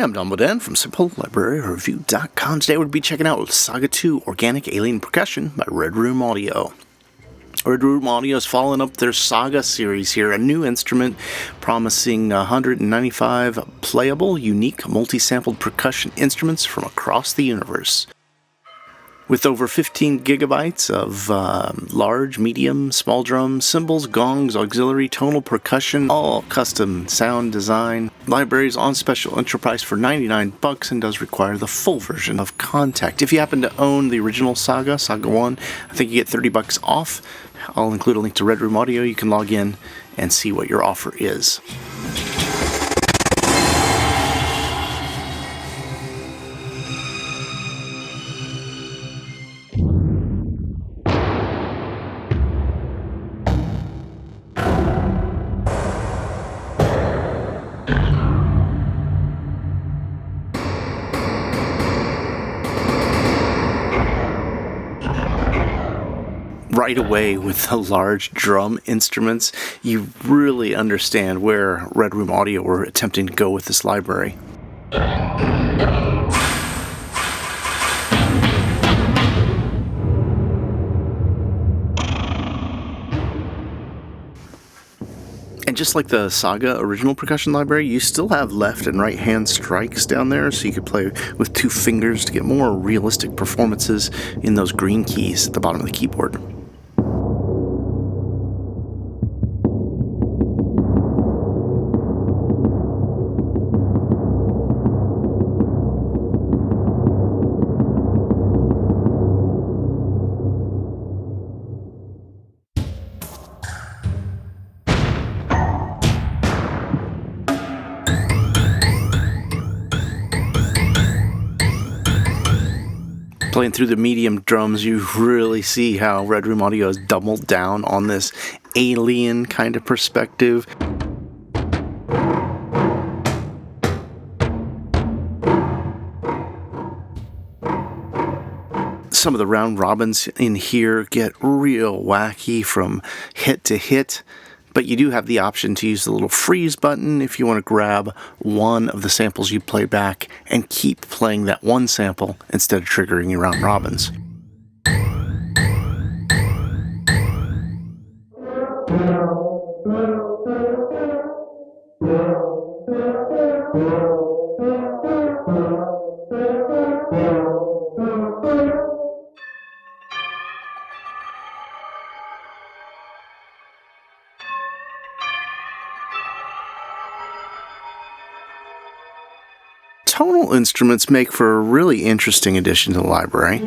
I'm Don Boden from SimpleLibraryReview.com. Today we'll be checking out Saga 2 Organic Alien Percussion by Red Room Audio. Red Room Audio is following up their Saga series here, a new instrument promising 195 playable, unique, multi-sampled percussion instruments from across the universe. With over 15 gigabytes of large, medium, small drums, cymbals, gongs, auxiliary, tonal percussion, all custom sound design. Library's on special intro price for $99 and does require the full version of Contact. If you happen to own the original Saga 1, I think you get $30 off. I'll include a link to Red Room Audio. You can log in and see what your offer is. Right away with the large drum instruments, you really understand where Red Room Audio were attempting to go with this library. And just like the Saga original percussion library, you still have left and right hand strikes down there, so you could play with 2 fingers to get more realistic performances in those green keys at the bottom of the keyboard. Playing through the medium drums, you really see how Red Room Audio has doubled down on this alien kind of perspective. Some of the round robins in here get real wacky from hit to hit, but you do have the option to use the little freeze button if you want to grab one of the samples you play back and keep playing that one sample instead of triggering your round robins. Tonal instruments make for a really interesting addition to the library.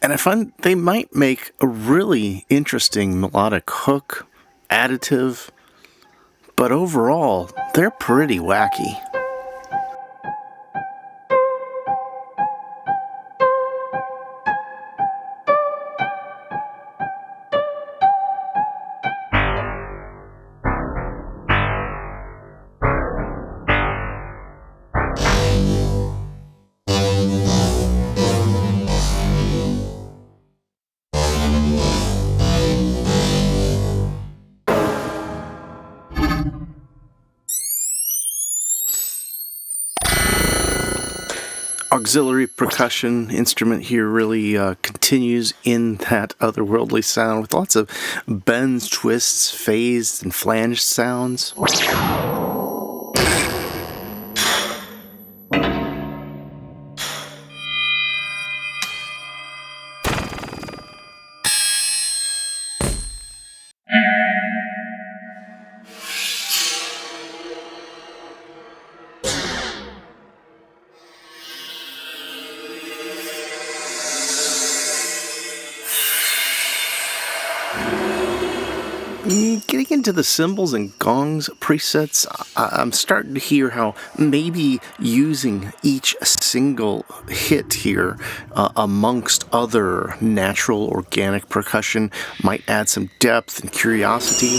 And I find they might make a really interesting melodic hook, additive, but overall, they're pretty wacky. Auxiliary percussion instrument here really continues in that otherworldly sound with lots of bends, twists, phased, and flanged sounds. Getting into the cymbals and gongs presets, I'm starting to hear how maybe using each single hit here amongst other natural organic percussion might add some depth and curiosity.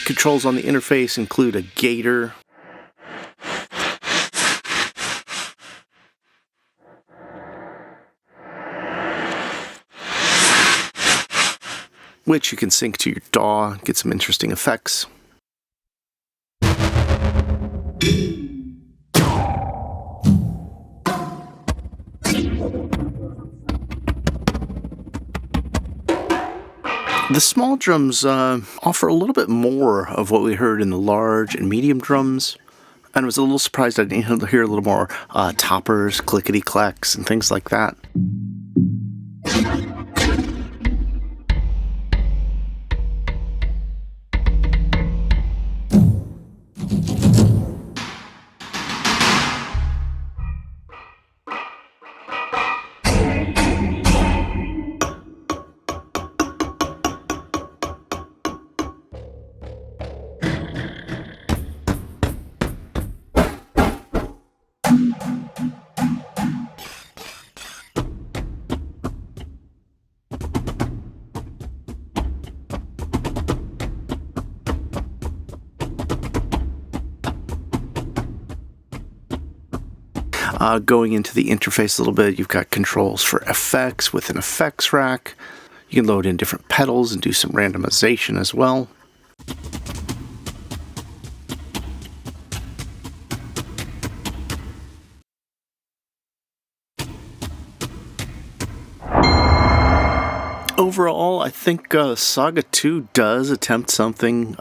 Controls on the interface include a gator, which you can sync to your DAW, get some interesting effects. The small drums offer a little bit more of what we heard in the large and medium drums, and I was a little surprised I didn't hear a little more toppers, clickety-clacks, and things like that. Going into the interface a little bit, you've got controls for effects with an effects rack. You can load in different pedals and do some randomization as well. Overall, I think SAGA 2 does attempt something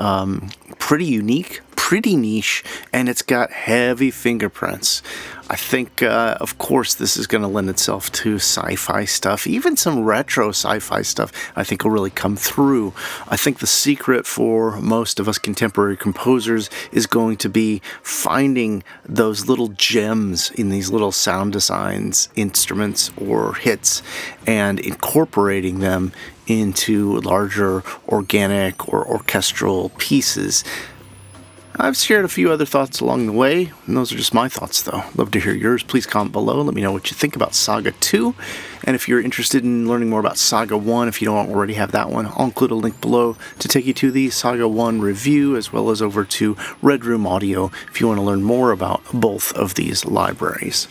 pretty unique, pretty niche, and it's got heavy fingerprints. I think, of course, this is going to lend itself to sci-fi stuff, even some retro sci-fi stuff I think will really come through. I think the secret for most of us contemporary composers is going to be finding those little gems in these little sound designs, instruments, or hits, and incorporating them into larger organic or orchestral pieces. I've shared a few other thoughts along the way, and those are just my thoughts though. Love to hear yours. Please comment below. Let me know what you think about SAGA 2. And if you're interested in learning more about SAGA 1, if you don't already have that one, I'll include a link below to take you to the SAGA 1 review, as well as over to Red Room Audio if you want to learn more about both of these libraries.